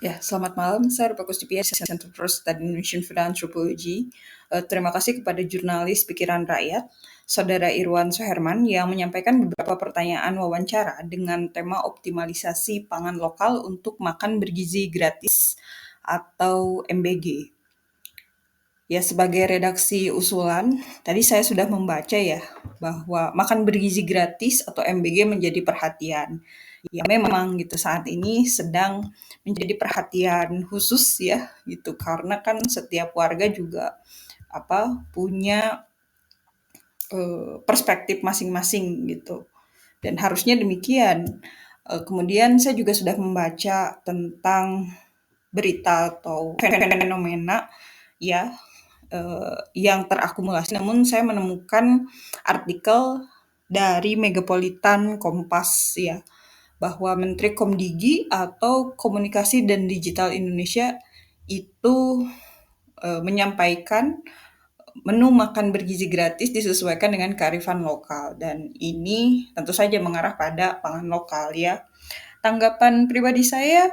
Ya, selamat malam. Saya Rupa Kusdipia, Center for Study Indonesian Food and Anthropology. Terima kasih kepada jurnalis Pikiran Rakyat, Saudara Irwan Soherman, yang menyampaikan beberapa pertanyaan wawancara dengan tema optimalisasi pangan lokal untuk makan bergizi gratis atau MBG. Ya, sebagai redaksi usulan, tadi saya sudah membaca ya, bahwa makan bergizi gratis atau MBG menjadi perhatian. Ya memang gitu saat ini sedang menjadi perhatian khusus ya gitu karena kan setiap warga juga punya perspektif masing-masing gitu dan harusnya demikian. Kemudian saya juga sudah membaca tentang berita atau fenomena ya yang terakumulasi. Namun saya menemukan artikel dari Megapolitan Kompas ya bahwa Menteri Komdigi atau Komunikasi dan Digital Indonesia itu menyampaikan menu makan bergizi gratis disesuaikan dengan kearifan lokal dan ini tentu saja mengarah pada pangan lokal ya. Tanggapan pribadi saya,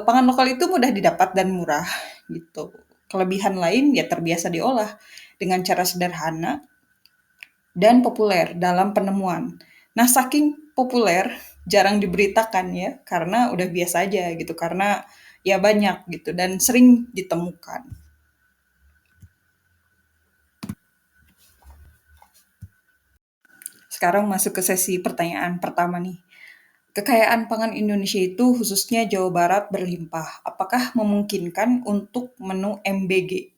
pangan lokal itu mudah didapat dan murah gitu. Kelebihan lain ya terbiasa diolah dengan cara sederhana dan populer dalam penemuan. Nah, saking populer jarang diberitakan ya, karena udah biasa aja gitu, karena ya banyak gitu dan sering ditemukan. Sekarang masuk ke sesi pertanyaan pertama nih. Kekayaan pangan Indonesia itu khususnya Jawa Barat berlimpah. Apakah memungkinkan untuk menu MBG?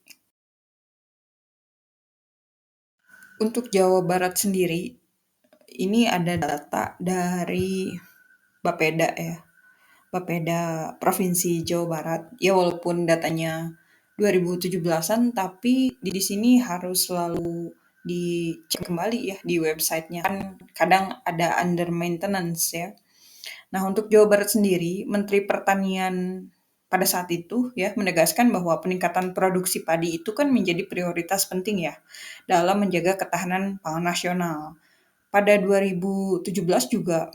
Untuk Jawa Barat sendiri, ini ada data dari Bapeda ya. Bapeda Provinsi Jawa Barat. Ya walaupun datanya 2017-an, tapi di sini harus selalu dicek kembali ya di websitenya. Kan kadang ada under maintenance ya. Nah untuk Jawa Barat sendiri, Menteri Pertanian pada saat itu ya menegaskan bahwa peningkatan produksi padi itu kan menjadi prioritas penting ya dalam menjaga ketahanan pangan nasional. Pada 2017 juga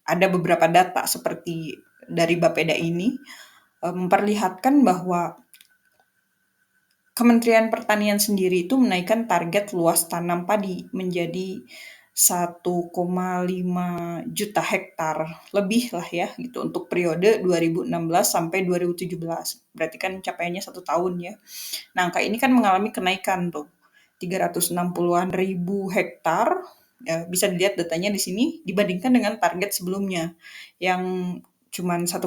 ada beberapa data seperti dari Bapeda ini memperlihatkan bahwa Kementerian Pertanian sendiri itu menaikkan target luas tanam padi menjadi 1,5 juta hektar lebih lah ya gitu untuk periode 2016 sampai 2017. Berarti kan capaiannya 1 tahun ya. Nah, angka ini kan mengalami kenaikan tuh 360-an ribu hektar. Ya, bisa dilihat datanya di sini dibandingkan dengan target sebelumnya yang cuman 1,1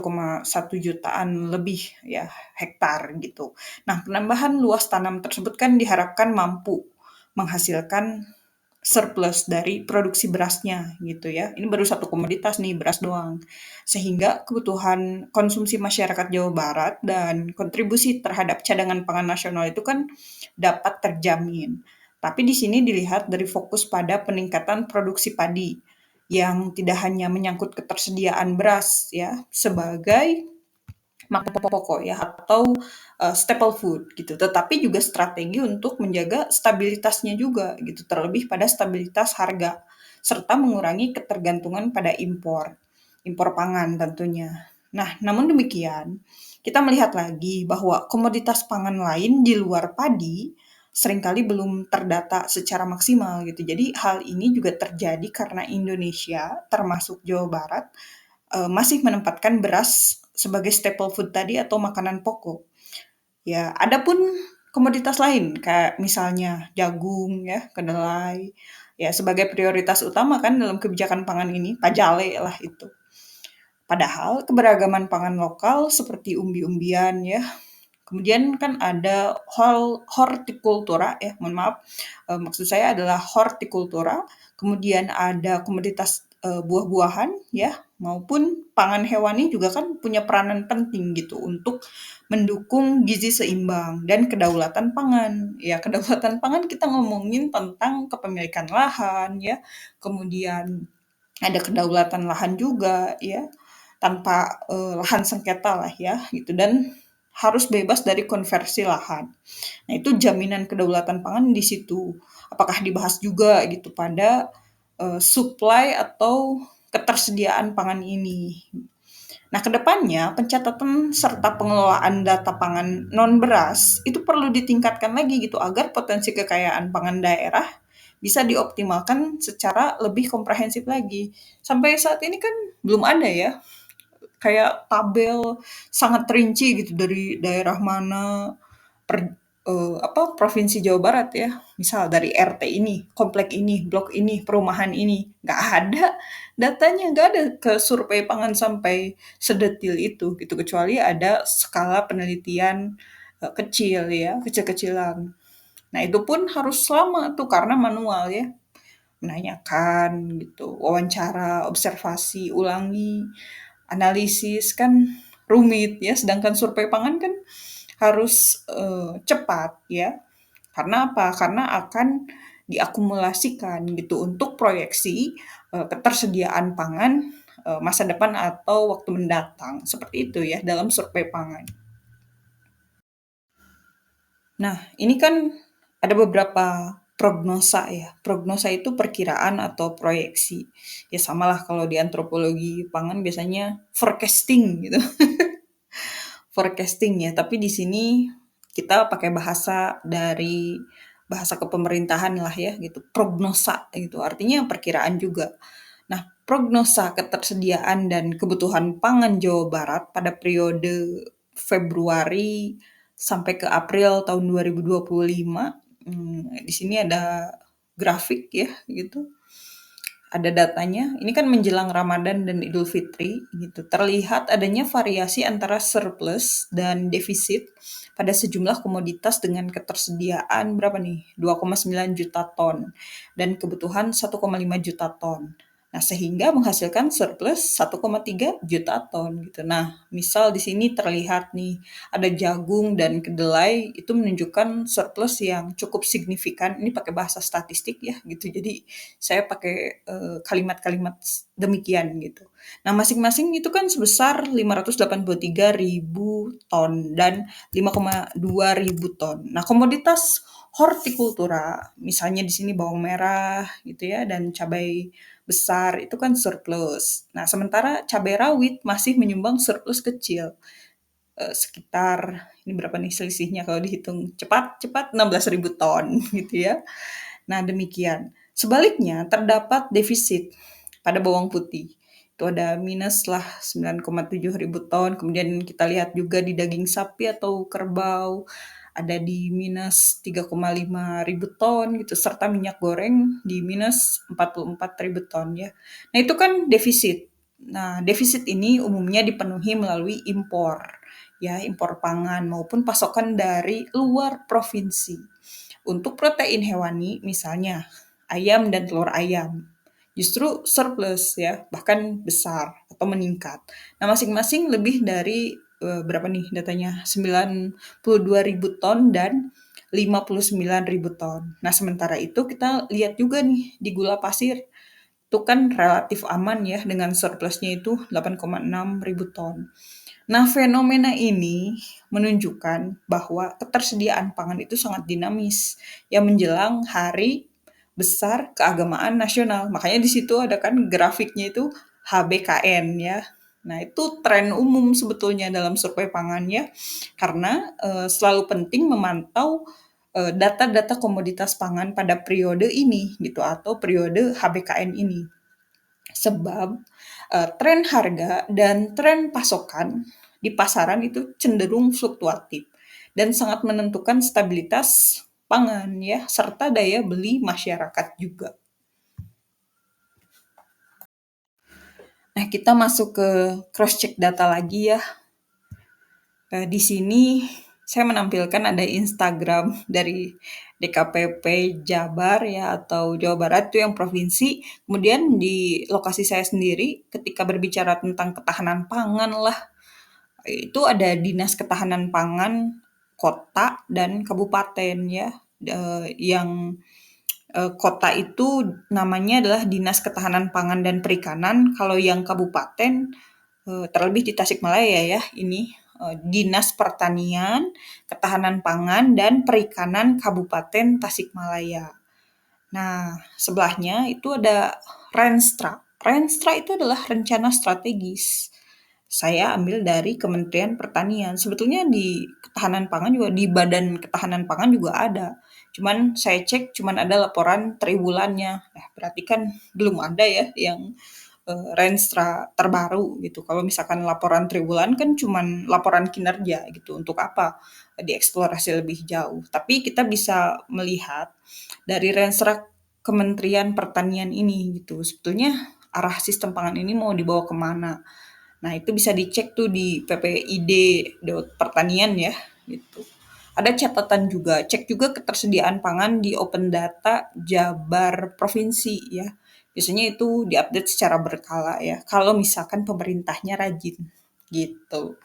jutaan lebih ya hektar gitu. Nah, penambahan luas tanam tersebut kan diharapkan mampu menghasilkan surplus dari produksi berasnya gitu ya. Ini baru satu komoditas nih, beras doang. Sehingga kebutuhan konsumsi masyarakat Jawa Barat dan kontribusi terhadap cadangan pangan nasional itu kan dapat terjamin. Tapi di sini dilihat dari fokus pada peningkatan produksi padi yang tidak hanya menyangkut ketersediaan beras ya sebagai makanan pokok ya atau staple food gitu. Tetapi juga strategi untuk menjaga stabilitasnya juga gitu, terlebih pada stabilitas harga serta mengurangi ketergantungan pada impor pangan tentunya. Nah, namun demikian, kita melihat lagi bahwa komoditas pangan lain di luar padi seringkali belum terdata secara maksimal gitu. Jadi hal ini juga terjadi karena Indonesia termasuk Jawa Barat masih menempatkan beras sebagai staple food tadi atau makanan pokok. Ya, adapun komoditas lain kayak misalnya jagung ya, kedelai ya sebagai prioritas utama kan dalam kebijakan pangan ini, pajale lah itu. Padahal keberagaman pangan lokal seperti umbi-umbian ya, kemudian kan ada hortikultura ya, mohon maaf, maksud saya adalah hortikultura, kemudian ada komoditas buah-buahan ya, maupun pangan hewani juga kan punya peranan penting gitu untuk mendukung gizi seimbang dan kedaulatan pangan. Ya, kedaulatan pangan kita ngomongin tentang kepemilikan lahan ya, kemudian ada kedaulatan lahan juga ya, tanpa lahan sengketa lah ya gitu dan harus bebas dari konversi lahan. Nah, itu jaminan kedaulatan pangan di situ. Apakah dibahas juga gitu pada supply atau ketersediaan pangan ini. Nah, kedepannya pencatatan serta pengelolaan data pangan non-beras itu perlu ditingkatkan lagi gitu agar potensi kekayaan pangan daerah bisa dioptimalkan secara lebih komprehensif lagi. Sampai saat ini kan belum ada ya kayak tabel sangat rinci gitu dari daerah mana per provinsi Jawa Barat ya. Misal dari RT ini, komplek ini, blok ini, perumahan ini, nggak ada datanya, nggak ada ke survei pangan sampai sedetil itu gitu, kecuali ada skala penelitian kecil ya, kecil-kecilan. Nah itu pun harus lama tuh karena manual ya, menanyakan gitu, wawancara, observasi, ulangi, analisis kan rumit ya, sedangkan survei pangan kan harus cepat ya. Karena apa? Karena akan diakumulasikan gitu untuk proyeksi ketersediaan pangan masa depan atau waktu mendatang. Seperti itu ya dalam survei pangan. Nah, ini kan ada beberapa prognosa ya. Prognosa itu perkiraan atau proyeksi. Ya samalah kalau di antropologi pangan biasanya forecasting gitu. Forecasting ya, tapi di sini kita pakai bahasa dari bahasa kepemerintahan lah ya gitu, prognosa gitu, artinya perkiraan juga. Nah, prognosa ketersediaan dan kebutuhan pangan Jawa Barat pada periode Februari sampai ke April tahun 2025, di sini ada grafik ya gitu, ada datanya. Ini kan menjelang Ramadan dan Idul Fitri gitu. Terlihat adanya variasi antara surplus dan defisit pada sejumlah komoditas dengan ketersediaan berapa nih? 2,9 juta ton dan kebutuhan 1,5 juta ton. Nah, sehingga menghasilkan surplus 1,3 juta ton gitu. Nah, misal di sini terlihat nih ada jagung dan kedelai itu menunjukkan surplus yang cukup signifikan. Ini pakai bahasa statistik ya gitu. Jadi saya pakai kalimat-kalimat demikian gitu. Nah, masing-masing itu kan sebesar 583.000 ton dan 5,2 ribu ton. Nah, komoditas hortikultura, misalnya di sini bawang merah gitu ya dan cabai besar itu kan surplus. Nah, sementara cabai rawit masih menyumbang surplus kecil sekitar ini berapa nih selisihnya kalau dihitung cepat-cepat 16.000 ton gitu ya. Nah, demikian. Sebaliknya, terdapat defisit pada bawang putih. Itu ada minus lah 9,7 ribu ton. Kemudian kita lihat juga di daging sapi atau kerbau, ada di minus 3,5 ribu ton gitu. Serta minyak goreng di minus 44 ribu ton ya. Nah, itu kan defisit. Nah, defisit ini umumnya dipenuhi melalui impor, ya, impor pangan maupun pasokan dari luar provinsi. Untuk protein hewani, misalnya ayam dan telur ayam, justru surplus ya, bahkan besar atau meningkat. Nah, masing-masing lebih dari berapa nih datanya? 92.000 ton dan 59.000 ton. Nah, sementara itu kita lihat juga nih di gula pasir itu kan relatif aman ya dengan surplusnya itu 8,6 ribu ton. Nah, fenomena ini menunjukkan bahwa ketersediaan pangan itu sangat dinamis yang menjelang hari besar keagamaan nasional. Makanya di situ ada kan grafiknya itu HBKN ya. Nah, itu tren umum sebetulnya dalam survei pangan ya. Karena selalu penting memantau data-data komoditas pangan pada periode ini gitu atau periode HBKN ini. Sebab tren harga dan tren pasokan di pasaran itu cenderung fluktuatif dan sangat menentukan stabilitas pangan ya serta daya beli masyarakat juga. Nah, kita masuk ke cross check data lagi ya. Di sini saya menampilkan ada Instagram dari DKPP Jabar ya atau Jawa Barat itu yang provinsi. Kemudian di lokasi saya sendiri ketika berbicara tentang ketahanan pangan lah, itu ada Dinas Ketahanan Pangan kota dan kabupaten ya. Yang kota itu namanya adalah Dinas Ketahanan Pangan dan Perikanan. Kalau yang kabupaten terlebih di Tasikmalaya ya, ini Dinas Pertanian, Ketahanan Pangan, dan Perikanan Kabupaten Tasikmalaya. Nah, sebelahnya itu ada Renstra. Renstra itu adalah rencana strategis. Saya ambil dari Kementerian Pertanian. Sebetulnya di Ketahanan Pangan juga, di Badan Ketahanan Pangan juga ada. Cuman saya cek cuman ada laporan triwulannya. Berarti kan belum ada ya yang Renstra terbaru gitu. Kalau misalkan laporan triwulan kan cuman laporan kinerja gitu. Untuk apa dieksplorasi lebih jauh? Tapi kita bisa melihat dari Renstra Kementerian Pertanian ini gitu. Sebetulnya arah sistem pangan ini mau dibawa kemana? Nah, itu bisa dicek tuh di PPID Pertanian ya, gitu. Ada catatan juga, cek juga ketersediaan pangan di Open Data Jabar Provinsi ya. Biasanya itu diupdate secara berkala ya, kalau misalkan pemerintahnya rajin, gitu.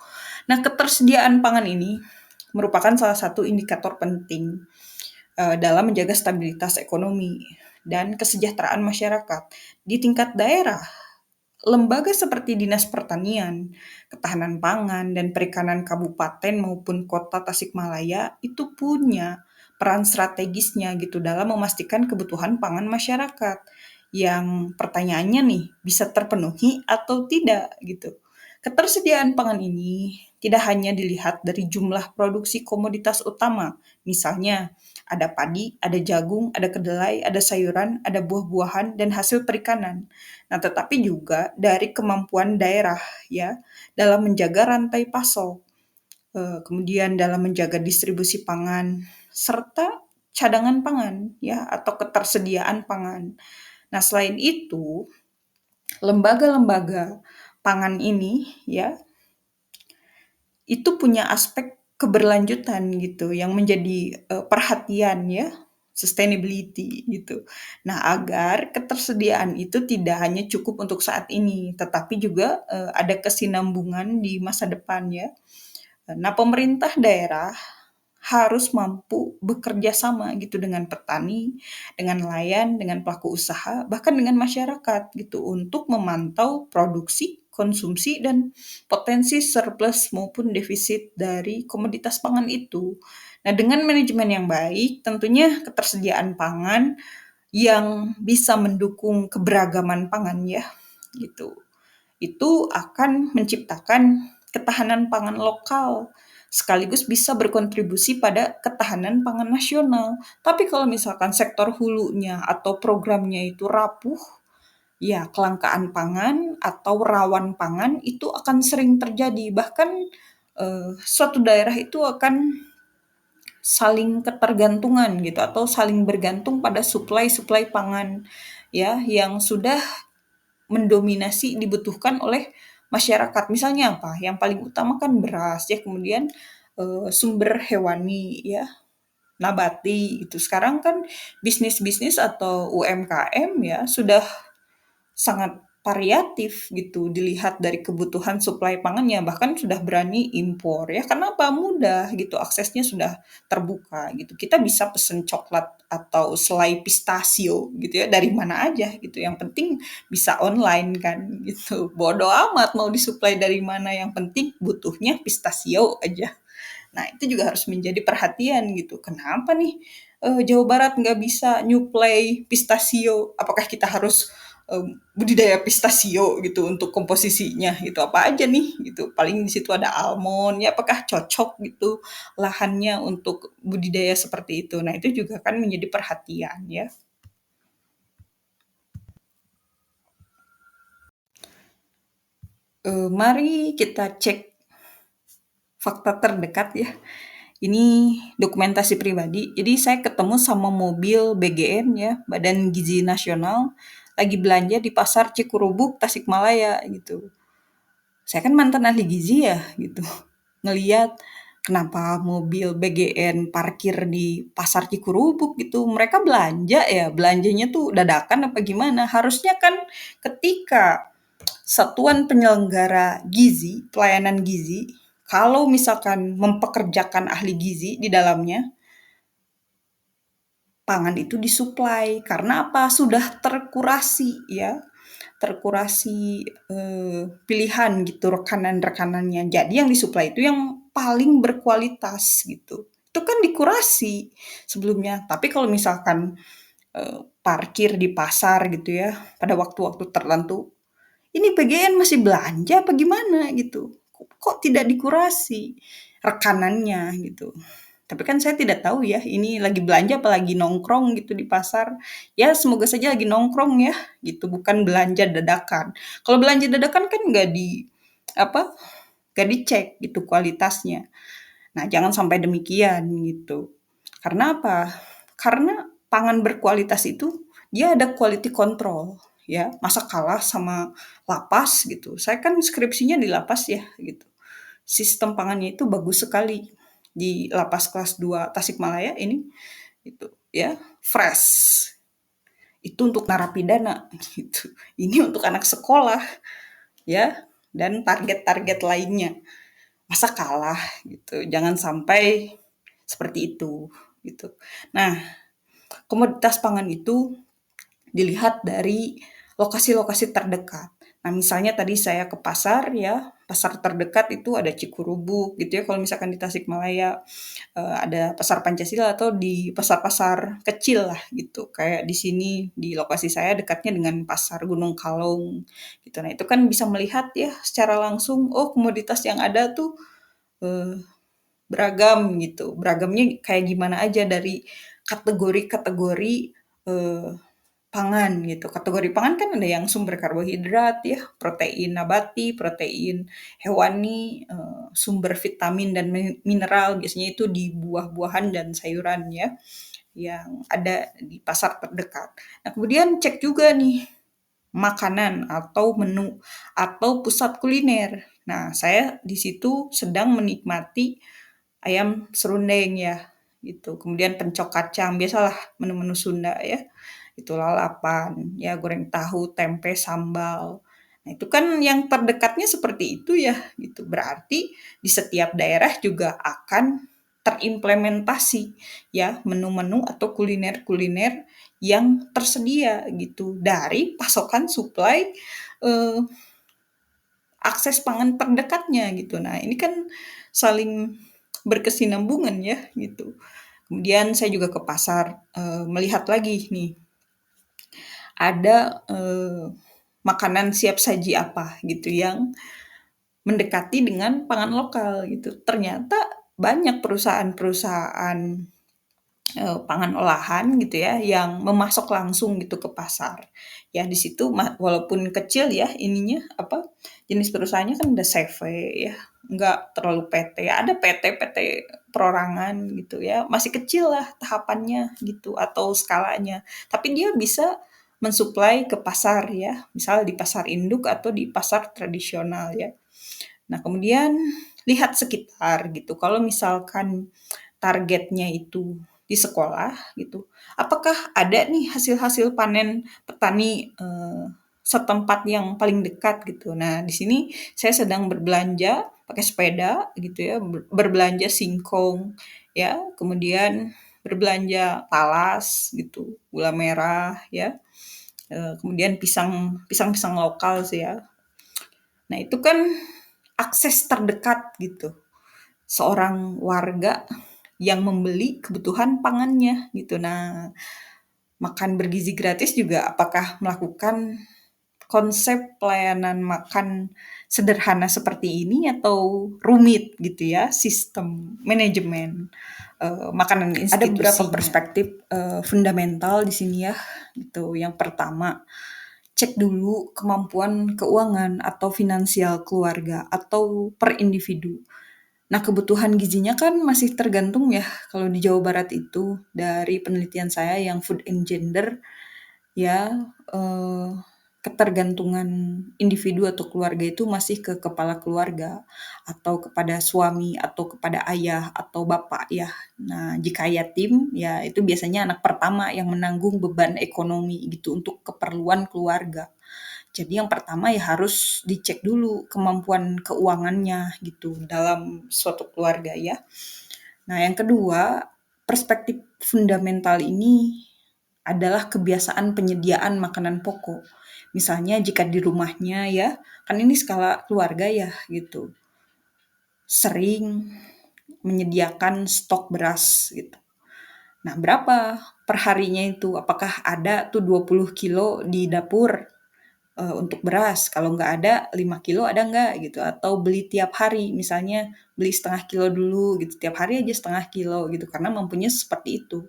Nah, ketersediaan pangan ini merupakan salah satu indikator penting dalam menjaga stabilitas ekonomi dan kesejahteraan masyarakat. Di tingkat daerah, lembaga seperti Dinas Pertanian, Ketahanan Pangan, dan Perikanan Kabupaten maupun Kota Tasikmalaya itu punya peran strategisnya gitu dalam memastikan kebutuhan pangan masyarakat. Yang pertanyaannya nih, bisa terpenuhi atau tidak gitu. Ketersediaan pangan ini tidak hanya dilihat dari jumlah produksi komoditas utama, misalnya ada padi, ada jagung, ada kedelai, ada sayuran, ada buah-buahan, dan hasil perikanan. Nah, tetapi juga dari kemampuan daerah ya dalam menjaga rantai pasok, kemudian dalam menjaga distribusi pangan serta cadangan pangan ya atau ketersediaan pangan. Nah, selain itu, lembaga-lembaga pangan ini ya itu punya aspek keberlanjutan gitu yang menjadi perhatian ya, sustainability gitu. Nah, agar ketersediaan itu tidak hanya cukup untuk saat ini, tetapi juga ada kesinambungan di masa depan ya. Nah, pemerintah daerah harus mampu bekerja sama gitu dengan petani, dengan nelayan, dengan pelaku usaha, bahkan dengan masyarakat gitu untuk memantau produksi, konsumsi, dan potensi surplus maupun defisit dari komoditas pangan itu. Nah, dengan manajemen yang baik, tentunya ketersediaan pangan yang bisa mendukung keberagaman pangan ya, gitu. Itu akan menciptakan ketahanan pangan lokal sekaligus bisa berkontribusi pada ketahanan pangan nasional. Tapi kalau misalkan sektor hulunya atau programnya itu rapuh, ya kelangkaan pangan atau rawan pangan itu akan sering terjadi. Bahkan suatu daerah itu akan saling ketergantungan gitu atau saling bergantung pada suplai-suplai pangan ya yang sudah mendominasi dibutuhkan oleh masyarakat. Misalnya apa? Yang paling utama kan beras ya, kemudian sumber hewani ya, nabati gitu. Sekarang kan bisnis-bisnis atau UMKM ya sudah sangat variatif gitu dilihat dari kebutuhan suplai pangannya, bahkan sudah berani impor ya. Kenapa? Mudah gitu, aksesnya sudah terbuka gitu. Kita bisa pesen coklat atau selai pistachio gitu ya dari mana aja gitu. Yang penting bisa online kan gitu. Bodoh amat mau disuplai dari mana, yang penting butuhnya pistachio aja. Nah, itu juga harus menjadi perhatian gitu. Kenapa nih Jawa Barat nggak bisa nyuplai pistachio? Apakah kita harus budidaya pistachio gitu untuk komposisinya gitu? Apa aja nih gitu? Paling di situ ada almond ya. Apakah cocok gitu lahannya untuk budidaya seperti itu? Nah, itu juga kan menjadi perhatian ya. Mari kita cek fakta terdekat ya. Ini dokumentasi pribadi. Jadi saya ketemu sama mobil BGN ya, Badan Gizi Nasional, lagi belanja di pasar Cikurubuk, Tasikmalaya gitu. Saya kan mantan ahli gizi ya gitu. Ngeliat kenapa mobil BGN parkir di pasar Cikurubuk gitu. Mereka belanja ya, belanjanya tuh dadakan apa gimana. Harusnya kan ketika satuan penyelenggara gizi, pelayanan gizi, kalau misalkan mempekerjakan ahli gizi di dalamnya, pangan itu disuplai. Karena apa? Sudah terkurasi ya, terkurasi pilihan gitu rekanan-rekanannya. Jadi yang disuplai itu yang paling berkualitas gitu. Itu kan dikurasi sebelumnya. Tapi kalau misalkan parkir di pasar gitu ya pada waktu-waktu tertentu, ini PGN masih belanja apa gimana gitu? Kok tidak dikurasi rekanannya gitu. Tapi kan saya tidak tahu ya, ini lagi belanja apa lagi nongkrong gitu di pasar. Ya semoga saja lagi nongkrong ya gitu, bukan belanja dadakan. Kalau belanja dadakan kan nggak di apa nggak dicek gitu kualitasnya. Nah jangan sampai demikian gitu. Karena apa? Karena pangan berkualitas itu dia ada quality control ya. Masa kalah sama lapas gitu. Saya kan skripsinya di lapas ya gitu. Sistem pangannya itu bagus sekali di lapas kelas 2 Tasikmalaya ini itu ya fresh. Itu untuk narapidana gitu. Ini untuk anak sekolah ya dan target-target lainnya. Masa kalah gitu. Jangan sampai seperti itu gitu. Nah, komoditas pangan itu dilihat dari lokasi-lokasi terdekat. Nah, misalnya tadi saya ke pasar ya, pasar terdekat itu ada Cikurubuk gitu ya, kalau misalkan di Tasikmalaya, ada pasar Pancasila atau di pasar-pasar kecil lah gitu, kayak di sini di lokasi saya dekatnya dengan pasar Gunung Kalong gitu. Nah, itu kan bisa melihat ya secara langsung, oh komoditas yang ada tuh, eee, beragam gitu, beragamnya kayak gimana aja dari kategori-kategori, eee pangan gitu. Kategori pangan kan ada yang sumber karbohidrat ya, protein nabati, protein hewani, sumber vitamin dan mineral biasanya itu di buah-buahan dan sayuran ya, yang ada di pasar terdekat. Nah kemudian cek juga nih makanan atau menu atau pusat kuliner. Nah saya di situ sedang menikmati ayam serundeng ya gitu, kemudian pencok kacang, biasalah menu-menu Sunda ya. Itu lalapan, ya goreng tahu, tempe, sambal. Nah, itu kan yang terdekatnya seperti itu ya gitu. Berarti di setiap daerah juga akan terimplementasi ya menu-menu atau kuliner-kuliner yang tersedia gitu dari pasokan supply eh, akses pangan terdekatnya gitu. Nah, ini kan saling berkesinambungan ya gitu. Kemudian saya juga ke pasar melihat lagi nih ada makanan siap saji apa gitu yang mendekati dengan pangan lokal gitu. Ternyata banyak perusahaan-perusahaan pangan olahan gitu ya yang memasok langsung gitu ke pasar. Ya di situ walaupun kecil ya ininya apa jenis perusahaannya kan udah CV ya, nggak terlalu PT. Ada PT perorangan gitu ya, masih kecil lah tahapannya gitu atau skalanya. Tapi dia bisa mensuplai ke pasar ya, misal di pasar induk atau di pasar tradisional ya. Nah, kemudian lihat sekitar gitu. Kalau misalkan targetnya itu di sekolah gitu, apakah ada nih hasil-hasil panen petani setempat yang paling dekat gitu. Nah, di sini saya sedang berbelanja pakai sepeda gitu ya, berbelanja singkong ya, kemudian berbelanja talas gitu, gula merah ya, kemudian pisang-pisang lokal sih ya. Nah, itu kan akses terdekat gitu, seorang warga yang membeli kebutuhan pangannya gitu. Nah, makan bergizi gratis juga apakah melakukan konsep pelayanan makan sederhana seperti ini atau rumit gitu ya sistem manajemen makanan institusinya. Ada beberapa perspektif fundamental di sini ya gitu. Yang pertama, cek dulu kemampuan keuangan atau finansial keluarga atau per individu. Nah, kebutuhan gizinya kan masih tergantung ya, kalau di Jawa Barat itu dari penelitian saya yang food and gender ya, ketergantungan individu atau keluarga itu masih ke kepala keluarga atau kepada suami atau kepada ayah atau bapak ya. Nah, jika yatim ya itu biasanya anak pertama yang menanggung beban ekonomi gitu untuk keperluan keluarga. Jadi yang pertama ya harus dicek dulu kemampuan keuangannya gitu dalam suatu keluarga ya. Nah yang kedua, perspektif fundamental ini adalah kebiasaan penyediaan makanan pokok. Misalnya jika di rumahnya ya, kan ini skala keluarga ya gitu, sering menyediakan stok beras gitu. Nah berapa perharinya itu? Apakah ada tuh 20 kilo di dapur? untuk beras, kalau nggak ada 5 kilo ada nggak gitu, atau beli tiap hari, misalnya beli setengah kilo dulu gitu, tiap hari aja setengah kilo gitu, karena mampunya seperti itu.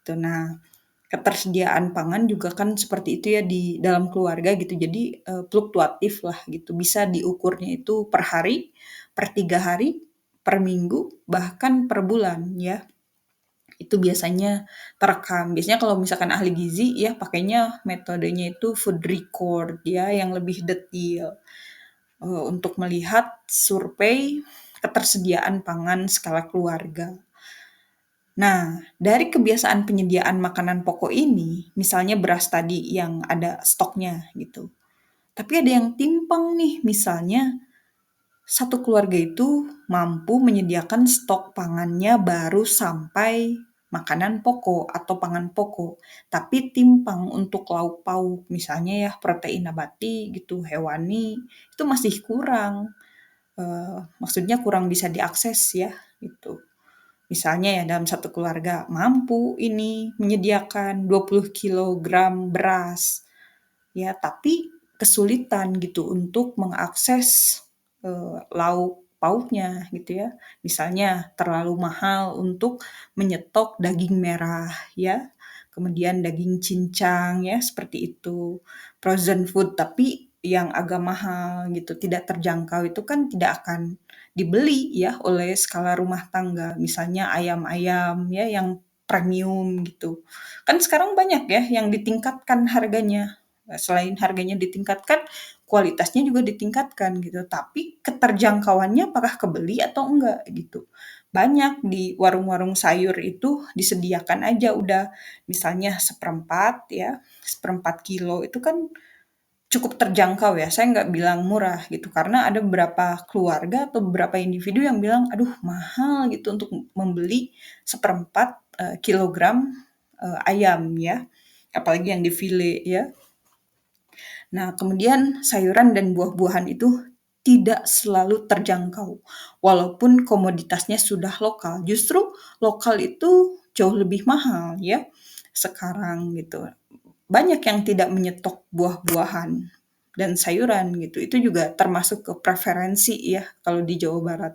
Gitu. Nah, ketersediaan pangan juga kan seperti itu ya di dalam keluarga gitu, jadi fluktuatif lah gitu, bisa diukurnya itu per hari, per 3 hari, per minggu, bahkan per bulan ya. Itu biasanya terekam. Biasanya kalau misalkan ahli gizi ya pakainya metodenya itu food record ya yang lebih detail untuk melihat survei ketersediaan pangan skala keluarga. Nah, dari kebiasaan penyediaan makanan pokok ini, misalnya beras tadi yang ada stoknya gitu. Tapi ada yang timpang nih, misalnya satu keluarga itu mampu menyediakan stok pangannya baru sampai makanan pokok atau pangan pokok, tapi timpang untuk lauk pauk, misalnya ya protein nabati gitu, hewani, itu masih kurang. Maksudnya kurang bisa diakses ya gitu. Misalnya ya dalam satu keluarga mampu ini menyediakan 20 kilogram beras, ya tapi kesulitan gitu untuk mengakses lauk pauknya gitu ya. Misalnya terlalu mahal untuk menyetok daging merah ya, kemudian daging cincang ya seperti itu. Frozen food tapi yang agak mahal gitu, tidak terjangkau itu kan tidak akan dibeli ya oleh skala rumah tangga. Misalnya ayam-ayam ya yang premium gitu. Kan sekarang banyak ya yang ditingkatkan harganya. Selain harganya ditingkatkan, kualitasnya juga ditingkatkan gitu, tapi keterjangkauannya apakah kebeli atau enggak gitu. Banyak di warung-warung sayur itu disediakan aja udah misalnya seperempat ya, seperempat kilo itu kan cukup terjangkau ya. Saya nggak bilang murah gitu, karena ada beberapa keluarga atau beberapa individu yang bilang, aduh mahal gitu untuk membeli seperempat kilogram ayam ya, apalagi yang di file ya. Nah, kemudian sayuran dan buah-buahan itu tidak selalu terjangkau, walaupun komoditasnya sudah lokal. Justru lokal itu jauh lebih mahal ya sekarang gitu. Banyak yang tidak menyetok buah-buahan dan sayuran gitu. Itu juga termasuk ke preferensi ya kalau di Jawa Barat.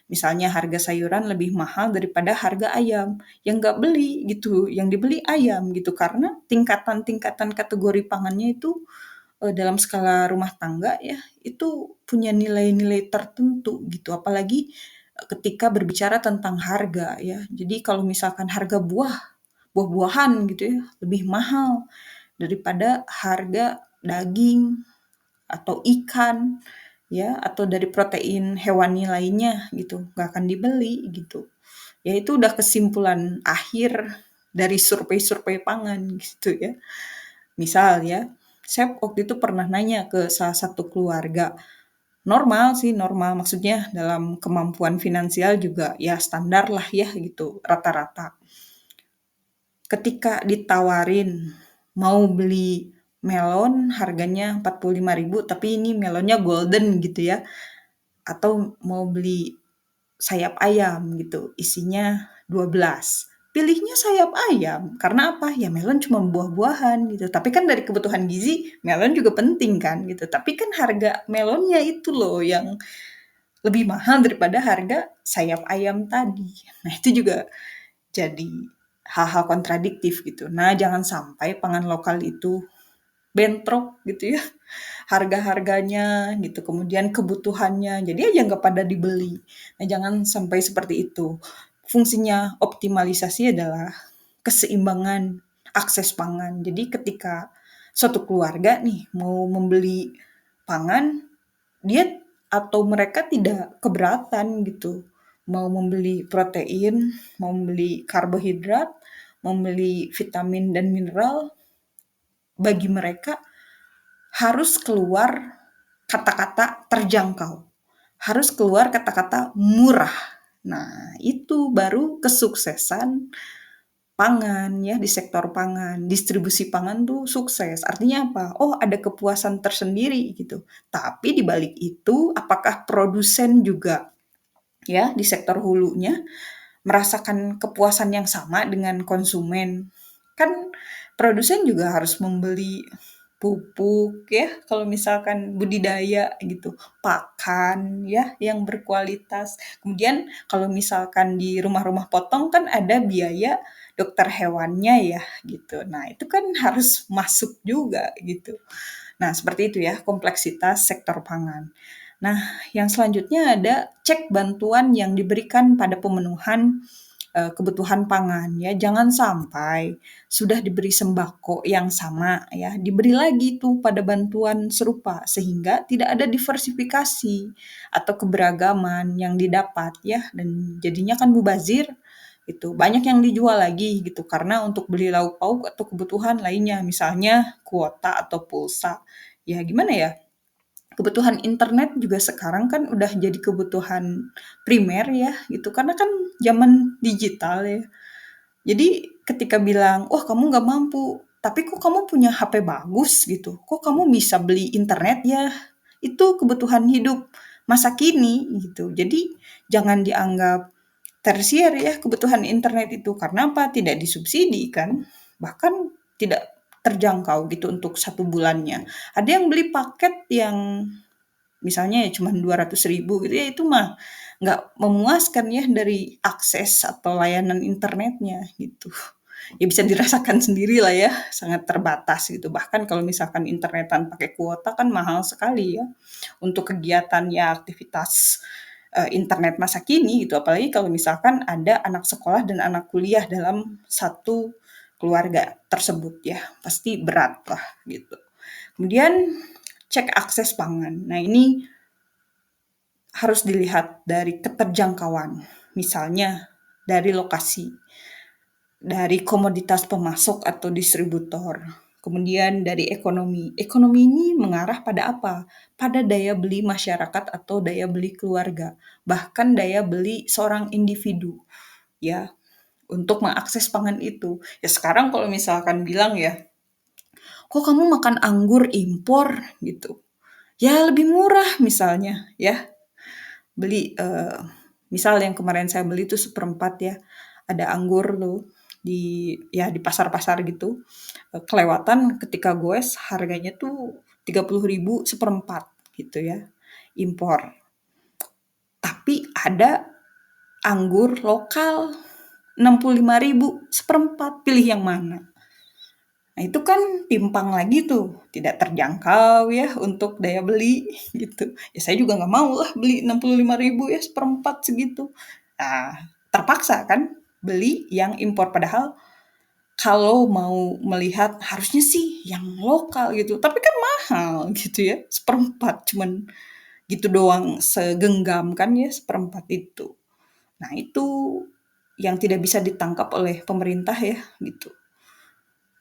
Misalnya harga sayuran lebih mahal daripada harga ayam. Yang nggak beli gitu, yang dibeli ayam gitu. Karena tingkatan-tingkatan kategori pangannya itu dalam skala rumah tangga ya, itu punya nilai-nilai tertentu gitu. Apalagi ketika berbicara tentang harga ya. Jadi kalau misalkan harga buah-buahan gitu ya, lebih mahal daripada harga daging atau ikan ya, atau dari protein hewani lainnya gitu, nggak akan dibeli gitu. Ya itu udah kesimpulan akhir dari survei-survei pangan gitu ya. Misal ya, saya waktu itu pernah nanya ke salah satu keluarga, normal sih, normal maksudnya dalam kemampuan finansial juga ya standar lah ya gitu, rata-rata. Ketika ditawarin mau beli melon harganya 45.000 tapi ini melonnya golden gitu ya, atau mau beli sayap ayam gitu, isinya 12. Pilihnya sayap ayam, karena apa? Ya melon cuma buah-buahan gitu. Tapi kan dari kebutuhan gizi, melon juga penting kan gitu. Tapi kan harga melonnya itu loh yang lebih mahal daripada harga sayap ayam tadi. Nah itu juga jadi hal-hal kontradiktif gitu. Nah jangan sampai pangan lokal itu bentrok gitu ya harga-harganya gitu, kemudian kebutuhannya, jadi aja nggak pada dibeli. Nah, jangan sampai seperti itu. Fungsinya optimalisasi adalah keseimbangan akses pangan. Jadi ketika suatu keluarga nih mau membeli pangan, dia atau mereka tidak keberatan gitu, mau membeli protein, mau membeli karbohidrat, mau membeli vitamin dan mineral, bagi mereka harus keluar kata-kata terjangkau, harus keluar kata-kata murah. Nah, itu baru kesuksesan pangan ya di sektor pangan. Distribusi pangan tuh sukses. Artinya apa? Oh, ada kepuasan tersendiri gitu. Tapi di balik itu apakah produsen juga ya di sektor hulunya merasakan kepuasan yang sama dengan konsumen? Kan produsen juga harus membeli pupuk ya, kalau misalkan budidaya gitu, pakan ya yang berkualitas. Kemudian kalau misalkan di rumah-rumah potong kan ada biaya dokter hewannya ya gitu. Nah, itu kan harus masuk juga gitu. Nah, seperti itu ya kompleksitas sektor pangan. Nah, yang selanjutnya ada cek bantuan yang diberikan pada pemenuhan kebutuhan pangan ya. Jangan sampai sudah diberi sembako yang sama ya, diberi lagi tuh pada bantuan serupa sehingga tidak ada diversifikasi atau keberagaman yang didapat ya dan jadinya kan mubazir itu banyak yang dijual lagi gitu karena untuk beli lauk pauk atau kebutuhan lainnya misalnya kuota atau pulsa. Ya gimana ya? Kebutuhan internet juga sekarang kan udah jadi kebutuhan primer ya gitu karena kan zaman digital ya. Jadi ketika bilang, "Wah kamu nggak mampu, tapi kok kamu punya HP bagus gitu, kok kamu bisa beli internet ya?" Itu kebutuhan hidup masa kini gitu. Jadi jangan dianggap tersier ya kebutuhan internet itu, karena apa? Tidak disubsidi kan, bahkan tidak terjangkau gitu untuk 1 bulannya. Ada yang beli paket yang misalnya ya cuma 200.000 gitu ya, itu mah nggak memuaskan ya dari akses atau layanan internetnya gitu. Ya bisa dirasakan sendiri lah ya, sangat terbatas gitu. Bahkan kalau misalkan internetan pakai kuota kan mahal sekali ya, untuk kegiatan ya aktivitas, internet masa kini gitu. Apalagi kalau misalkan ada anak sekolah dan anak kuliah dalam satu keluarga tersebut ya, pasti berat lah gitu. Kemudian cek akses pangan. Nah ini harus dilihat dari keterjangkauan, misalnya dari lokasi, dari komoditas pemasok atau distributor, kemudian dari ekonomi. Ekonomi ini mengarah pada apa? Pada daya beli masyarakat atau daya beli keluarga, bahkan daya beli seorang individu, ya, untuk mengakses pangan itu. Ya sekarang kalau misalkan bilang ya, kok kamu makan anggur impor gitu? Ya lebih murah misalnya, ya beli misal yang kemarin saya beli itu seperempat ya, ada anggur tuh di ya di pasar-pasar gitu, kelewatan ketika goes harganya tuh 30.000 seperempat gitu ya, impor. Tapi ada anggur lokal 65.000 seperempat, pilih yang mana? Nah itu kan timpang lagi tuh, tidak terjangkau ya untuk daya beli gitu. Ya saya juga nggak mau lah beli 65.000 ya seperempat segitu. Nah terpaksa kan beli yang impor padahal kalau mau melihat harusnya sih yang lokal gitu. Tapi kan mahal gitu ya seperempat cuman gitu doang segenggam kan ya seperempat itu. Nah itu yang tidak bisa ditangkap oleh pemerintah ya gitu.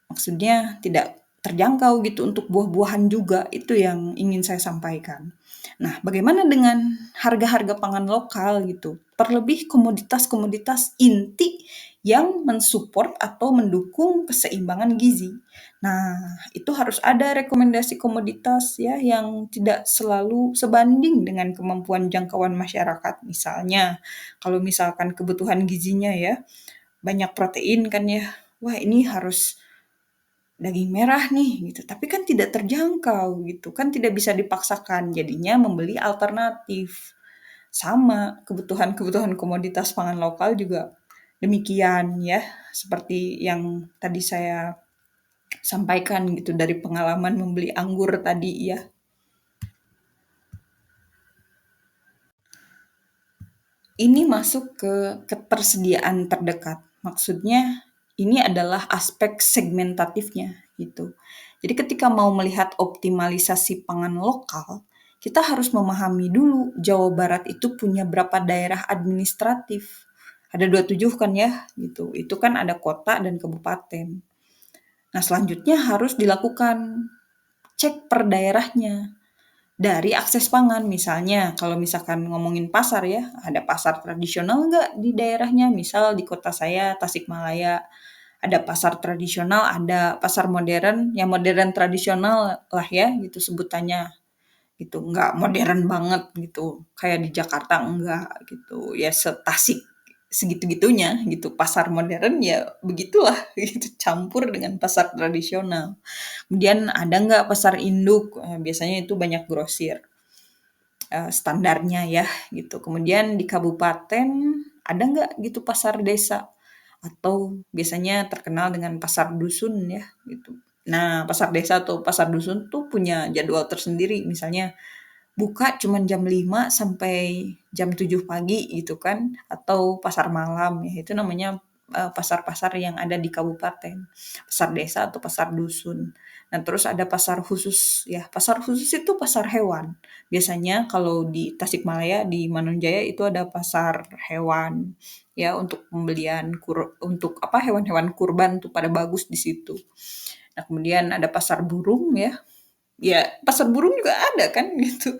Maksudnya tidak terjangkau gitu untuk buah-buahan juga, itu yang ingin saya sampaikan. Nah, bagaimana dengan harga-harga pangan lokal gitu? Terlebih komoditas-komoditas inti yang mensupport atau mendukung keseimbangan gizi. Nah, itu harus ada rekomendasi komoditas ya yang tidak selalu sebanding dengan kemampuan jangkauan masyarakat. Misalnya, kalau misalkan kebutuhan gizinya ya banyak protein kan ya. Wah, ini harus daging merah nih gitu, tapi kan tidak terjangkau gitu, kan tidak bisa dipaksakan, jadinya membeli alternatif. Sama kebutuhan-kebutuhan komoditas pangan lokal juga demikian ya, seperti yang tadi saya sampaikan gitu dari pengalaman membeli anggur tadi ya. Ini masuk ke ketersediaan terdekat. Maksudnya ini adalah aspek segmentatifnya gitu. Jadi ketika mau melihat optimalisasi pangan lokal, kita harus memahami dulu Jawa Barat itu punya berapa daerah administratif. Ada 27 kan ya gitu. Itu kan ada kota dan kabupaten. Nah, selanjutnya harus dilakukan cek per daerahnya dari akses pangan. Misalnya, kalau misalkan ngomongin pasar ya, ada pasar tradisional nggak di daerahnya? Misal di kota saya, Tasikmalaya, ada pasar tradisional, ada pasar modern, yang modern tradisional lah ya, gitu sebutannya. Gitu, nggak modern banget gitu, kayak di Jakarta enggak gitu, ya setasik. segitu-gitunya gitu. Pasar modern ya begitulah gitu, campur dengan pasar tradisional. Kemudian ada nggak pasar induk? Biasanya itu banyak grosir, standarnya ya gitu. Kemudian di kabupaten ada nggak gitu pasar desa? Atau biasanya terkenal dengan pasar dusun ya gitu. Nah, pasar desa atau pasar dusun tuh punya jadwal tersendiri. Misalnya buka cuman jam 5 sampai jam 7 pagi gitu kan, atau pasar malam ya, itu namanya, pasar-pasar yang ada di kabupaten, pasar desa atau pasar dusun. Nah, terus ada pasar khusus ya, pasar khusus itu pasar hewan. Biasanya kalau di Tasikmalaya, di Manunjaya itu ada pasar hewan, ya untuk pembelian untuk apa, hewan-hewan kurban tuh pada bagus di situ. Nah, kemudian ada pasar burung ya, ya pasar burung juga ada kan gitu,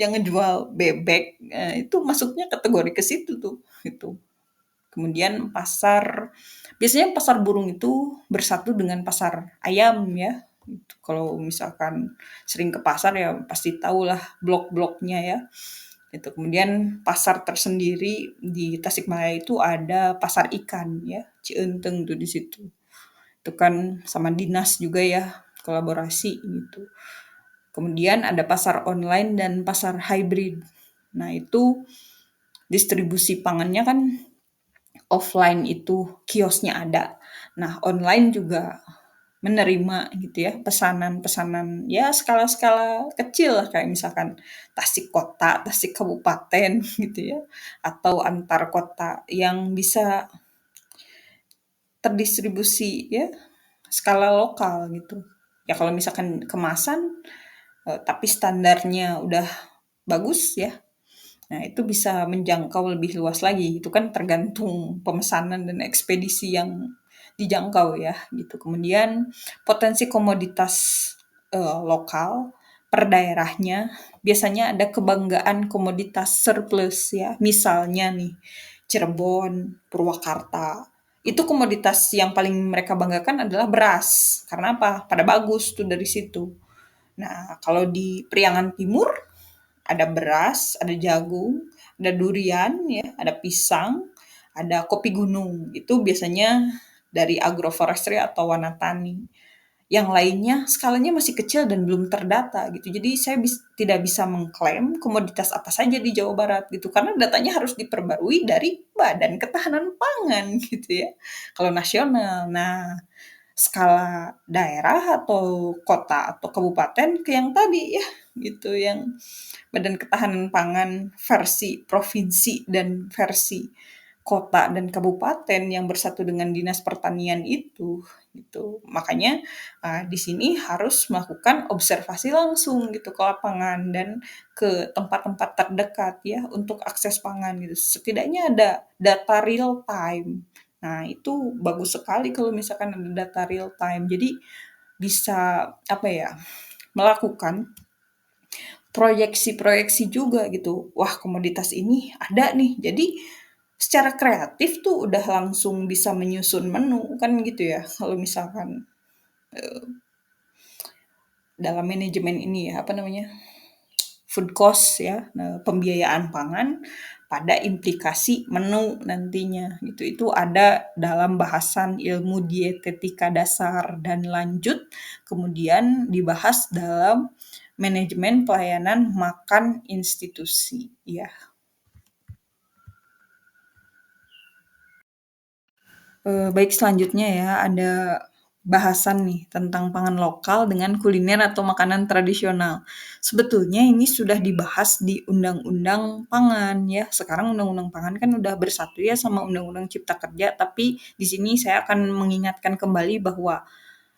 yang ngejual bebek, itu masuknya kategori ke situ tuh, gitu. Kemudian biasanya pasar burung itu bersatu dengan pasar ayam ya, gitu. Kalau misalkan sering ke pasar ya pasti tahulah blok-bloknya ya, gitu. Kemudian pasar tersendiri di Tasikmalaya itu ada pasar ikan ya, Cienteng tuh di situ. Itu kan sama dinas juga ya, kolaborasi gitu. Kemudian ada pasar online dan pasar hybrid. Nah, itu distribusi pangannya kan offline itu kiosnya ada. Nah, online juga menerima gitu ya pesanan-pesanan ya skala-skala kecil lah kayak misalkan Tasik kota, Tasik kabupaten gitu ya atau antar kota yang bisa terdistribusi ya skala lokal gitu. Ya kalau misalkan kemasan tapi standarnya udah bagus ya. Nah, itu bisa menjangkau lebih luas lagi. Itu kan tergantung pemesanan dan ekspedisi yang dijangkau ya, gitu. Kemudian potensi komoditas lokal per daerahnya biasanya ada kebanggaan komoditas surplus ya. Misalnya nih Cirebon, Purwakarta. Itu komoditas yang paling mereka banggakan adalah beras. Karena apa? Pada bagus tuh dari situ. Nah, kalau di Priangan Timur ada beras, ada jagung, ada durian ya, ada pisang, ada kopi gunung. Itu biasanya dari agroforestry atau wanatani. Yang lainnya skalanya masih kecil dan belum terdata gitu. Jadi saya tidak bisa mengklaim komoditas apa saja di Jawa Barat gitu karena datanya harus diperbarui dari Badan Ketahanan Pangan gitu ya. Kalau nasional. Nah, skala daerah atau kota atau kabupaten ke yang tadi ya gitu yang Badan Ketahanan Pangan versi provinsi dan versi kota dan kabupaten yang bersatu dengan Dinas Pertanian itu gitu. Makanya di sini harus melakukan observasi langsung gitu ke lapangan dan ke tempat-tempat terdekat ya untuk akses pangan gitu. Setidaknya ada data real time. Nah, itu bagus sekali kalau misalkan ada data real time. Jadi bisa apa ya? Melakukan proyeksi-proyeksi juga gitu. Wah, komoditas ini ada nih. Jadi secara kreatif tuh udah langsung bisa menyusun menu kan gitu ya. Kalau misalkan dalam manajemen ini ya, apa namanya? Food cost ya, pembiayaan pangan pada implikasi menu nantinya gitu. Itu ada dalam bahasan ilmu dietetika dasar dan lanjut, kemudian dibahas dalam manajemen pelayanan makan institusi ya. Baik selanjutnya ya, ada bahasan nih tentang pangan lokal dengan kuliner atau makanan tradisional. Sebetulnya ini sudah dibahas di Undang-Undang Pangan ya. Sekarang Undang-Undang Pangan kan udah bersatu ya sama Undang-Undang Cipta Kerja, tapi di sini saya akan mengingatkan kembali bahwa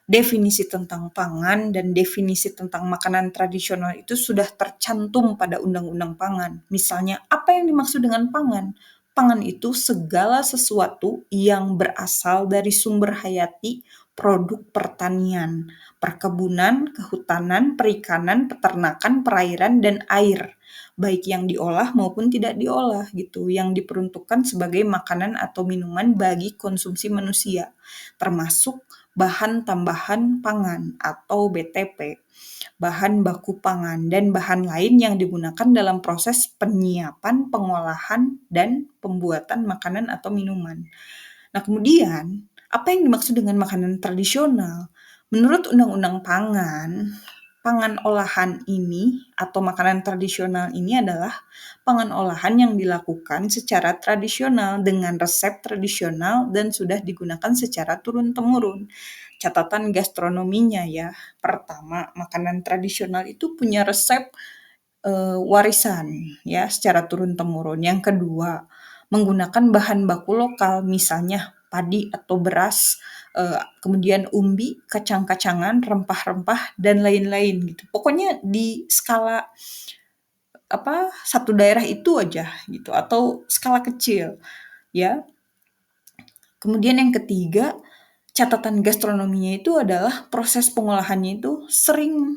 definisi tentang pangan dan definisi tentang makanan tradisional itu sudah tercantum pada Undang-Undang Pangan. Misalnya, apa yang dimaksud dengan pangan? Pangan itu segala sesuatu yang berasal dari sumber hayati produk pertanian, perkebunan, kehutanan, perikanan, peternakan, perairan, dan air baik yang diolah maupun tidak diolah gitu, yang diperuntukkan sebagai makanan atau minuman bagi konsumsi manusia, termasuk bahan tambahan pangan atau BTP, bahan baku pangan, dan bahan lain yang digunakan dalam proses penyiapan, pengolahan, dan pembuatan makanan atau minuman. Nah, kemudian apa yang dimaksud dengan makanan tradisional? Menurut Undang-Undang Pangan, pangan olahan ini atau makanan tradisional ini adalah pangan olahan yang dilakukan secara tradisional dengan resep tradisional dan sudah digunakan secara turun-temurun. Catatan gastronominya ya. Pertama, makanan tradisional itu punya resep warisan ya secara turun-temurun. Yang kedua, menggunakan bahan baku lokal misalnya padi atau beras, kemudian umbi, kacang-kacangan, rempah-rempah dan lain-lain gitu. Pokoknya di skala satu daerah itu aja gitu atau skala kecil ya. Kemudian yang ketiga, catatan gastronominya itu adalah proses pengolahannya itu sering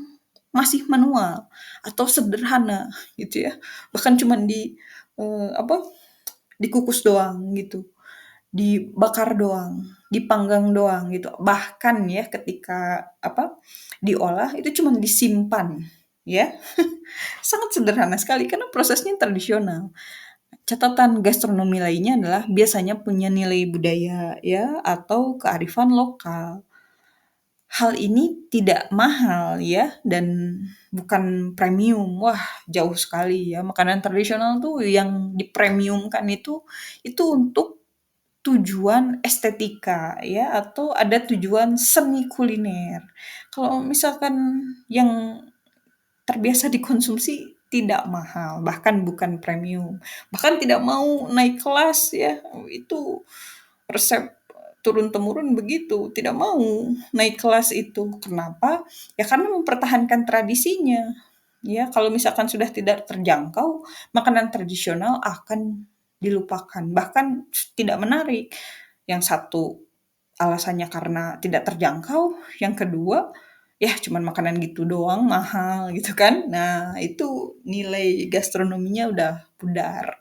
masih manual atau sederhana gitu ya. Bahkan cuman dikukus doang gitu, dibakar doang, dipanggang doang gitu. Bahkan ya ketika diolah itu cuman disimpan ya. Sangat sederhana sekali karena prosesnya tradisional. Catatan gastronomi lainnya adalah biasanya punya nilai budaya ya atau kearifan lokal. Hal ini tidak mahal ya dan bukan premium. Wah, jauh sekali ya. Makanan tradisional tuh yang dipremiumkan itu untuk tujuan estetika ya atau ada tujuan seni kuliner. Kalau misalkan yang terbiasa dikonsumsi tidak mahal, bahkan bukan premium, bahkan tidak mau naik kelas ya, itu resep turun-temurun begitu, tidak mau naik kelas itu. Kenapa? Ya karena mempertahankan tradisinya. Ya, kalau misalkan sudah tidak terjangkau, makanan tradisional akan dilupakan, bahkan tidak menarik. Yang satu alasannya karena tidak terjangkau, yang kedua ya cuman makanan gitu doang, mahal gitu kan. Nah, itu nilai gastronominya udah pudar.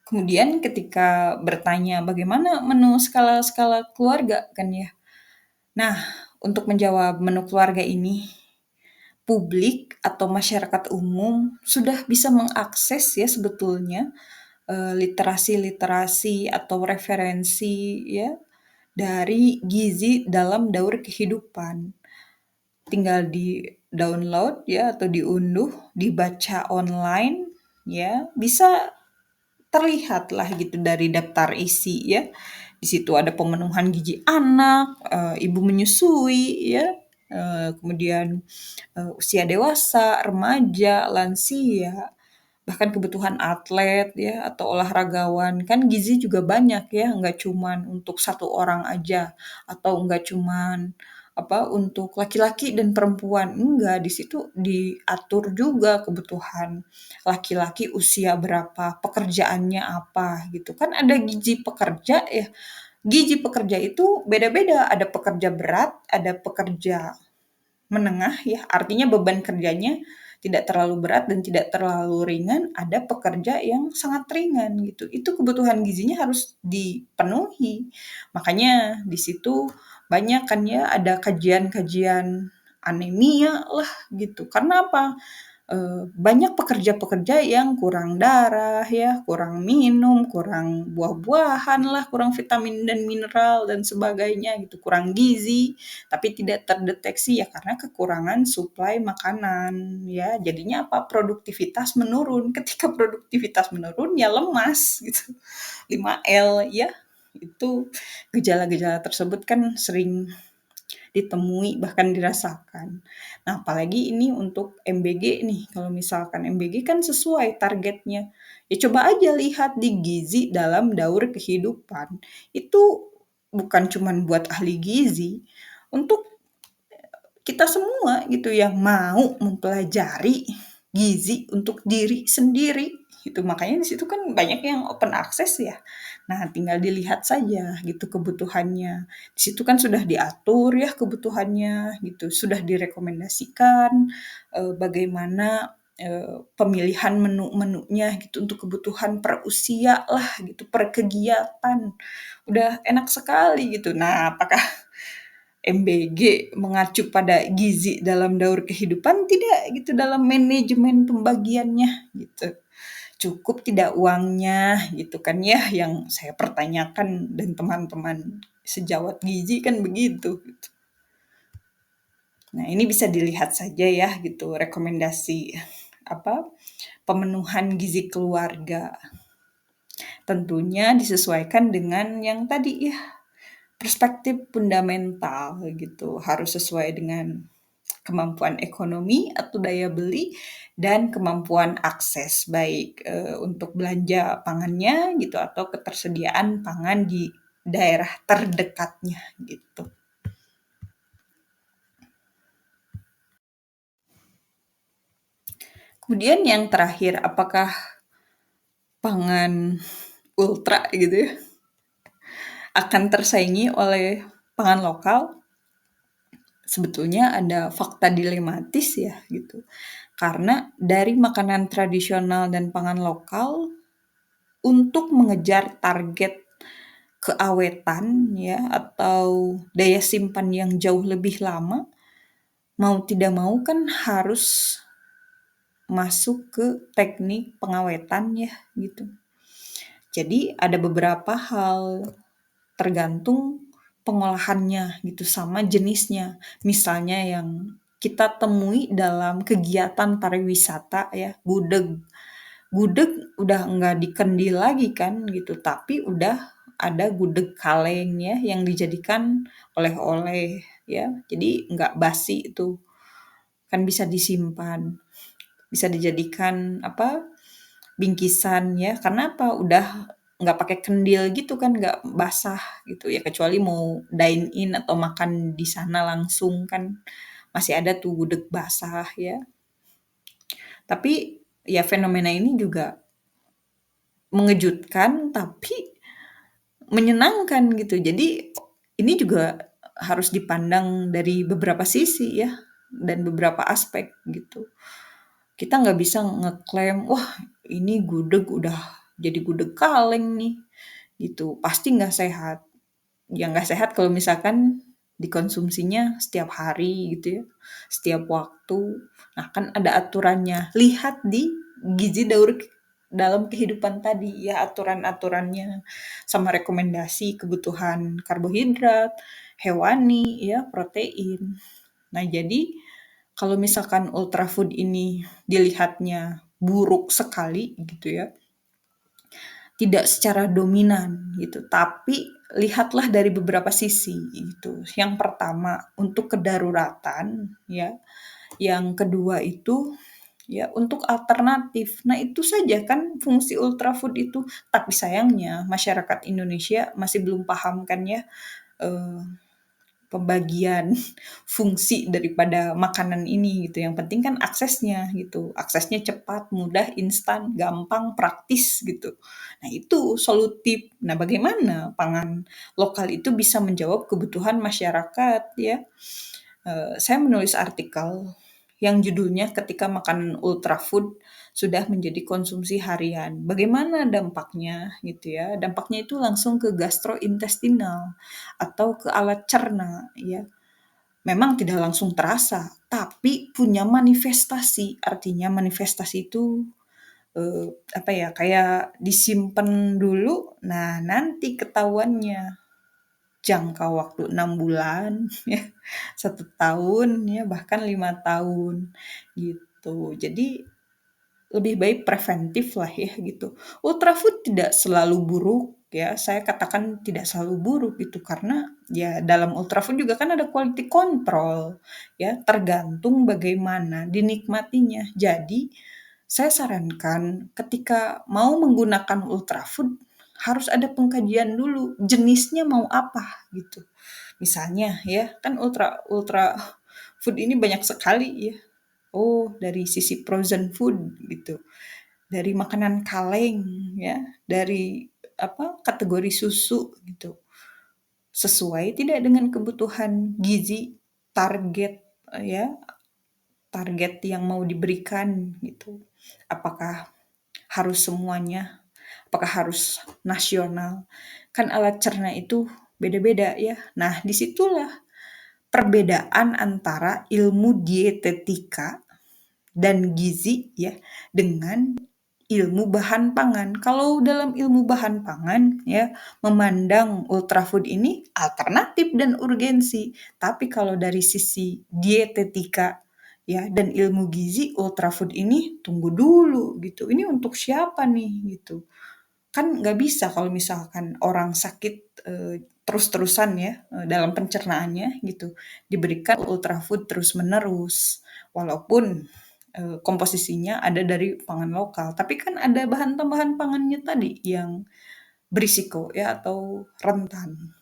Kemudian ketika bertanya bagaimana menu skala-skala keluarga kan ya. Nah, untuk menjawab menu keluarga ini, publik atau masyarakat umum sudah bisa mengakses ya sebetulnya literasi-literasi atau referensi ya dari gizi dalam daur kehidupan. Tinggal di-download ya atau diunduh, dibaca online ya, bisa terlihat lah gitu dari daftar isi ya. Di situ ada pemenuhan gizi anak, ibu menyusui ya, kemudian usia dewasa, remaja, lansia, bahkan kebutuhan atlet ya atau olahragawan. Kan gizi juga banyak ya, nggak cuman untuk satu orang aja atau nggak cuman untuk laki-laki dan perempuan. Enggak, di situ diatur juga kebutuhan laki-laki usia berapa, pekerjaannya apa gitu. Kan ada gizi pekerja ya. Gizi pekerja itu beda-beda, ada pekerja berat, ada pekerja menengah ya, artinya beban kerjanya tidak terlalu berat dan tidak terlalu ringan, ada pekerja yang sangat ringan gitu. Itu kebutuhan gizinya harus dipenuhi. Makanya di situ banyak kan ya ada kajian-kajian anemia lah gitu. Karena apa? Banyak pekerja-pekerja yang kurang darah ya, kurang minum, kurang buah-buahan lah, kurang vitamin dan mineral dan sebagainya gitu, kurang gizi, tapi tidak terdeteksi ya karena kekurangan suplai makanan ya. Jadinya apa? Produktivitas menurun. Ketika produktivitas menurun ya lemas gitu. 5L ya. Itu gejala-gejala tersebut kan sering ditemui bahkan dirasakan. Nah, apalagi ini untuk MBG nih. Kalau misalkan MBG kan sesuai targetnya. Ya coba aja lihat di gizi dalam daur kehidupan. Itu bukan cuman buat ahli gizi, untuk kita semua gitu yang mau mempelajari gizi untuk diri sendiri Itu makanya di situ kan banyak yang open access ya. Nah, tinggal dilihat saja gitu kebutuhannya. Di situ kan sudah diatur ya kebutuhannya gitu, sudah direkomendasikan bagaimana pemilihan menu-menunya gitu untuk kebutuhan per usia lah gitu, per kegiatan. Udah enak sekali gitu. Nah, apakah MBG mengacu pada gizi dalam daur kehidupan? Tidak gitu dalam manajemen pembagiannya gitu. Cukup tidak uangnya gitu kan ya yang saya pertanyakan dan teman-teman sejawat gizi kan begitu. Gitu. Nah, ini bisa dilihat saja ya gitu rekomendasi apa pemenuhan gizi keluarga. Tentunya disesuaikan dengan yang tadi ya perspektif fundamental gitu. Harus sesuai dengan kemampuan ekonomi atau daya beli dan kemampuan akses baik untuk belanja pangannya gitu atau ketersediaan pangan di daerah terdekatnya gitu. Kemudian yang terakhir, apakah pangan ultra gitu ya akan tersaingi oleh pangan lokal? Sebetulnya ada fakta dilematis ya gitu. Karena dari makanan tradisional dan pangan lokal untuk mengejar target keawetan ya atau daya simpan yang jauh lebih lama, mau tidak mau kan harus masuk ke teknik pengawetan ya gitu. Jadi ada beberapa hal tergantung pengolahannya gitu sama jenisnya. Misalnya yang kita temui dalam kegiatan pariwisata ya, gudeg. Gudeg udah nggak dikendi lagi kan gitu, tapi udah ada gudeg kaleng ya yang dijadikan oleh-oleh ya. Jadi nggak basi itu, kan bisa disimpan, bisa dijadikan apa bingkisan ya. Karena apa? Udah nggak pakai kendil gitu kan, nggak basah gitu ya. Kecuali mau dine in atau makan di sana langsung kan masih ada tuh gudeg basah ya. Tapi ya fenomena ini juga mengejutkan tapi menyenangkan gitu. Jadi ini juga harus dipandang dari beberapa sisi ya dan beberapa aspek gitu. Kita nggak bisa ngeklaim, wah ini gudeg udah jadi gudeg kaleng nih gitu. Pasti nggak sehat. Ya nggak sehat kalau misalkan dikonsumsinya setiap hari gitu ya, setiap waktu. Nah kan ada aturannya. Lihat di gizi daur dalam kehidupan tadi ya aturan-aturannya sama rekomendasi kebutuhan karbohidrat, hewani ya, protein. Nah, jadi kalau misalkan ultrafood ini dilihatnya buruk sekali gitu ya, tidak secara dominan gitu, tapi lihatlah dari beberapa sisi gitu. Yang pertama untuk kedaruratan ya, yang kedua itu ya untuk alternatif. Nah itu saja kan fungsi ultrafood itu. Tapi sayangnya masyarakat Indonesia masih belum paham kan ya eh, pembagian fungsi daripada makanan ini gitu. Yang penting kan aksesnya gitu. Aksesnya cepat, mudah, instan, gampang, praktis gitu. Nah itu solutif. Nah bagaimana pangan lokal itu bisa menjawab kebutuhan masyarakat ya. Saya menulis artikel yang judulnya ketika makanan ultrafood sudah menjadi konsumsi harian. Bagaimana dampaknya gitu ya? Dampaknya itu langsung ke gastrointestinal atau ke alat cerna ya. Memang tidak langsung terasa, tapi punya manifestasi. Artinya manifestasi itu apa ya? Kayak disimpan dulu, nah nanti ketahuannya jangka waktu 6 bulan ya, 1 tahun ya, bahkan 5 tahun gitu. Jadi lebih baik preventif lah ya gitu. Ultrafood tidak selalu buruk ya, saya katakan tidak selalu buruk gitu karena ya dalam ultrafood juga kan ada quality control ya, tergantung bagaimana dinikmatinya. Jadi saya sarankan ketika mau menggunakan ultrafood harus ada pengkajian dulu jenisnya mau apa gitu. Misalnya ya, kan ultra ultra food ini banyak sekali ya. Oh, dari sisi frozen food gitu. dari makanan kaleng ya, dari kategori susu gitu. Sesuai tidak dengan kebutuhan gizi, target ya, target yang mau diberikan gitu. Apakah harus semuanya? Apakah harus nasional? Kan alat cerna itu beda-beda ya. Nah, disitulah perbedaan antara ilmu dietetika dan gizi ya dengan ilmu bahan pangan. Kalau dalam ilmu bahan pangan ya, memandang ultrafood ini alternatif dan urgensi. Tapi kalau dari sisi dietetika ya dan ilmu gizi, ultrafood ini tunggu dulu gitu. Ini untuk siapa nih gitu. Kan nggak bisa kalau misalkan orang sakit terus-terusan ya dalam pencernaannya gitu diberikan ultrafood terus-menerus walaupun komposisinya ada dari pangan lokal. Tapi kan ada bahan tambahan pangannya tadi yang berisiko ya atau rentan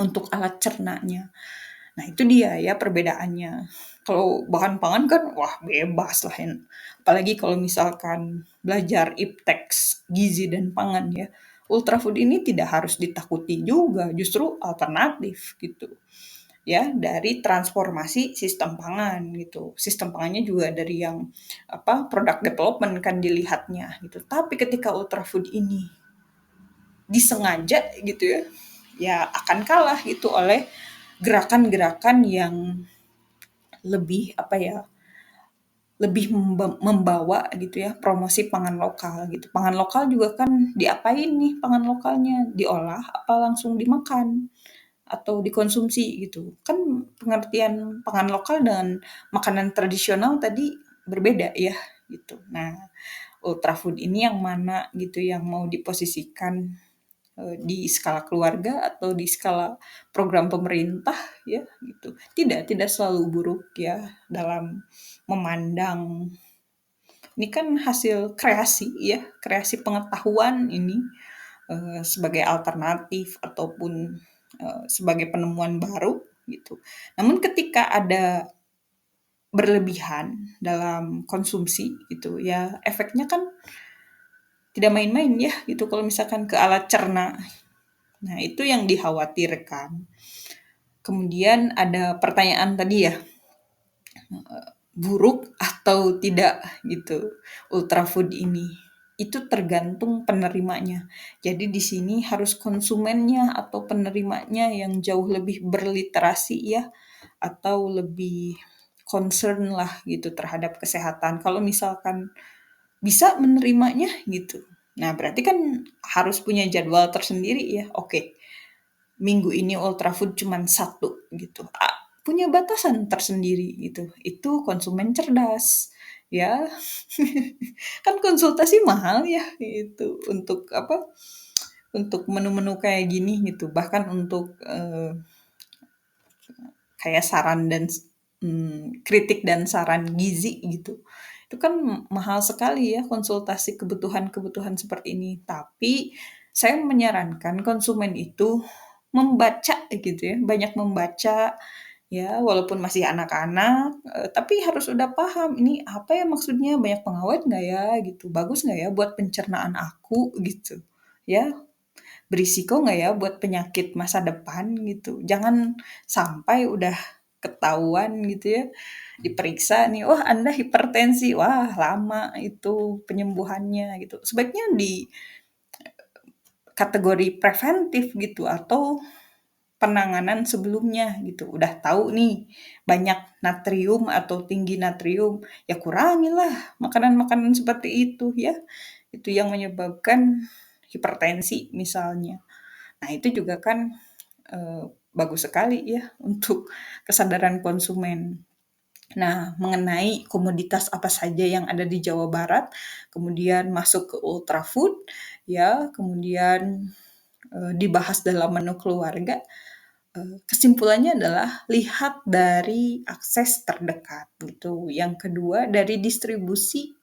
untuk alat cernanya. Nah, itu dia ya perbedaannya. Kalau bahan pangan kan wah bebas lah ya. Apalagi kalau misalkan belajar IPTEX gizi dan pangan ya. Ultrafood ini tidak harus ditakuti juga, justru alternatif gitu ya dari transformasi sistem pangan gitu. Sistem pangannya juga dari yang product development kan dilihatnya gitu. Tapi ketika ultrafood ini disengaja gitu ya, ya akan kalah gitu oleh gerakan-gerakan yang lebih lebih membawa gitu ya promosi pangan lokal gitu. Pangan lokal juga kan diapain nih pangan lokalnya? Diolah apa langsung dimakan? Atau dikonsumsi gitu. Kan pengertian pangan lokal dengan makanan tradisional tadi berbeda ya gitu. Nah, ultrafood ini yang mana gitu yang mau diposisikan di skala keluarga atau di skala program pemerintah ya gitu. Tidak selalu buruk ya dalam memandang ini kan hasil kreasi ya, kreasi pengetahuan ini sebagai alternatif ataupun sebagai penemuan baru gitu. Namun ketika ada berlebihan dalam konsumsi gitu ya efeknya kan tidak main-main ya gitu kalau misalkan ke alat cerna. Nah, itu yang dikhawatirkan. Kemudian ada pertanyaan tadi ya, buruk atau tidak gitu ultrafood ini. Itu tergantung penerimanya. Jadi di sini harus konsumennya atau penerimanya yang jauh lebih berliterasi ya atau lebih concern lah gitu terhadap kesehatan. Kalau misalkan bisa menerimanya gitu. Nah, berarti kan harus punya jadwal tersendiri ya. Oke, minggu ini ultrafood cuman satu gitu. Punya batasan tersendiri gitu. Itu konsumen cerdas ya. Kan konsultasi mahal ya itu untuk untuk menu-menu kayak gini gitu. Bahkan untuk kayak saran dan kritik dan saran gizi gitu. Itu kan mahal sekali ya konsultasi kebutuhan-kebutuhan seperti ini. Tapi saya menyarankan konsumen itu membaca gitu ya, banyak membaca ya walaupun masih anak-anak, tapi harus udah paham ini apa ya maksudnya, banyak pengawet nggak ya gitu, bagus nggak ya buat pencernaan aku gitu, ya berisiko nggak ya buat penyakit masa depan gitu. Jangan sampai udah ketahuan gitu ya, diperiksa nih, "Wah Anda hipertensi." Wah lama itu penyembuhannya gitu. Sebaiknya di kategori preventif gitu atau penanganan sebelumnya gitu. Udah tahu nih banyak natrium atau tinggi natrium, ya kurangilah makanan-makanan seperti itu ya. Itu yang menyebabkan hipertensi misalnya. Nah, itu juga kan bagus sekali ya untuk kesadaran konsumen. Nah, mengenai komoditas apa saja yang ada di Jawa Barat, kemudian masuk ke ultrafood, ya, kemudian dibahas dalam menu keluarga, kesimpulannya adalah lihat dari akses terdekat gitu. Yang kedua dari distribusi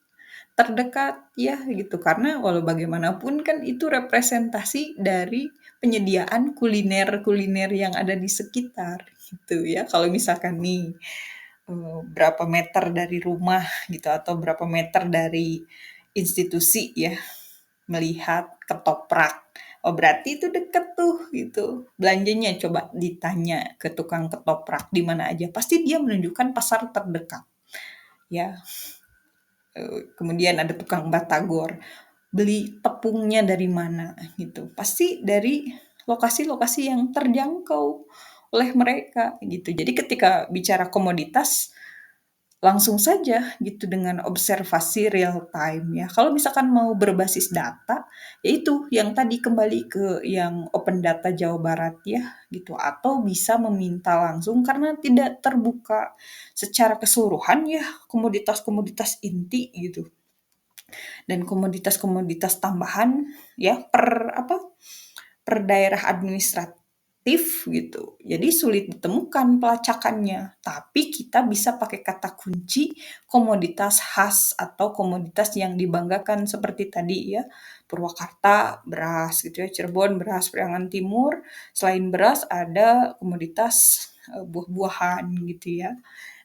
terdekat ya gitu karena walau bagaimanapun kan itu representasi dari penyediaan kuliner-kuliner yang ada di sekitar gitu ya. Kalau misalkan nih berapa meter dari rumah gitu atau berapa meter dari institusi ya, melihat ketoprak. Oh berarti itu deket tuh gitu. Belanjanya coba ditanya ke tukang ketoprak di mana aja. Pasti dia menunjukkan pasar terdekat. Ya, kemudian ada tukang batagor. Beli tepungnya dari mana gitu. Pasti dari lokasi-lokasi yang terjangkau oleh mereka gitu. Jadi ketika bicara komoditas langsung saja gitu dengan observasi real time ya. Kalau misalkan mau berbasis data, yaitu yang tadi kembali ke yang Open Data Jawa Barat ya gitu atau bisa meminta langsung karena tidak terbuka secara keseluruhan ya komoditas-komoditas inti gitu dan komoditas-komoditas tambahan ya per daerah administratif gitu. Jadi sulit ditemukan pelacakannya, tapi kita bisa pakai kata kunci komoditas khas atau komoditas yang dibanggakan seperti tadi ya. Purwakarta beras gitu ya, Cirebon beras Priangan Timur. Selain beras ada komoditas buah-buahan gitu ya.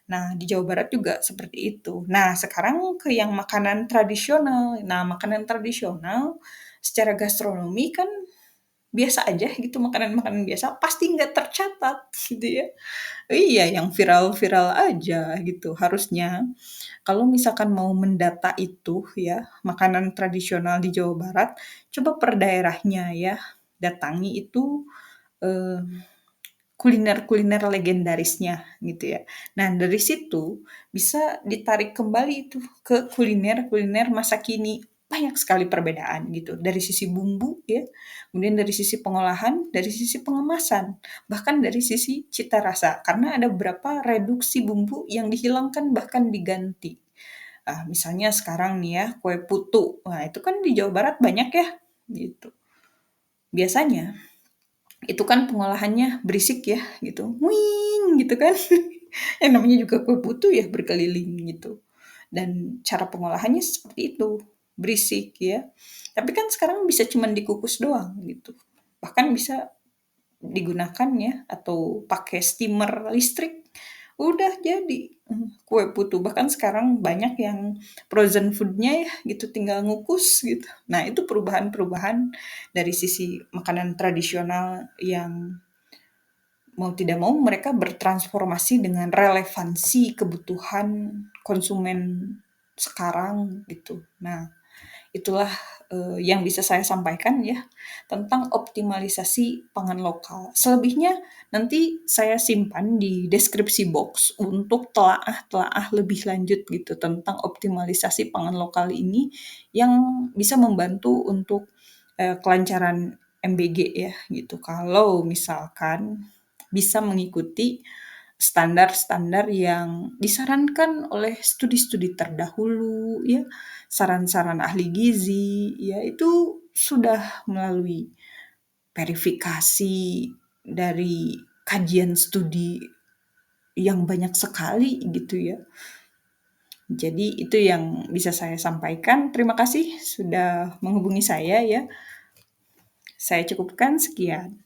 Nah, di Jawa Barat juga seperti itu. Nah, sekarang ke yang makanan tradisional. Nah, makanan tradisional secara gastronomi kan biasa aja gitu, makanan-makanan biasa, pasti nggak tercatat gitu ya. Iya, yang viral-viral aja gitu harusnya. Kalau misalkan mau mendata itu ya, makanan tradisional di Jawa Barat, coba per daerahnya ya, datangi itu, eee kuliner-kuliner legendarisnya gitu ya. Nah dari situ bisa ditarik kembali tuh ke kuliner-kuliner masa kini. Banyak sekali perbedaan gitu dari sisi bumbu ya, kemudian dari sisi pengolahan, dari sisi pengemasan, bahkan dari sisi cita rasa. Karena ada beberapa reduksi bumbu yang dihilangkan bahkan diganti. Misalnya sekarang nih ya kue putu, nah itu kan di Jawa Barat banyak ya gitu. Biasanya itu kan pengolahannya berisik ya gitu, "Wing" gitu kan. Yang namanya juga kue putu ya berkeliling gitu. Dan cara pengolahannya seperti itu, berisik ya. Tapi kan sekarang bisa cuman dikukus doang gitu. Bahkan bisa digunakan ya atau pakai steamer listrik, udah jadi, kue putu. Bahkan sekarang banyak yang frozen food-nya ya gitu, tinggal ngukus gitu. Nah itu perubahan-perubahan dari sisi makanan tradisional yang mau tidak mau mereka bertransformasi dengan relevansi kebutuhan konsumen sekarang gitu. Nah, itulah, yang bisa saya sampaikan ya tentang optimalisasi pangan lokal. Selebihnya nanti saya simpan di deskripsi box untuk telaah-telaah lebih lanjut gitu tentang optimalisasi pangan lokal ini yang bisa membantu untuk, kelancaran MBG ya gitu. Kalau misalkan bisa mengikuti standar-standar yang disarankan oleh studi-studi terdahulu ya, saran-saran ahli gizi, ya itu sudah melalui verifikasi dari kajian studi yang banyak sekali gitu ya. Jadi itu yang bisa saya sampaikan. Terima kasih sudah menghubungi saya ya. Saya cukupkan sekian.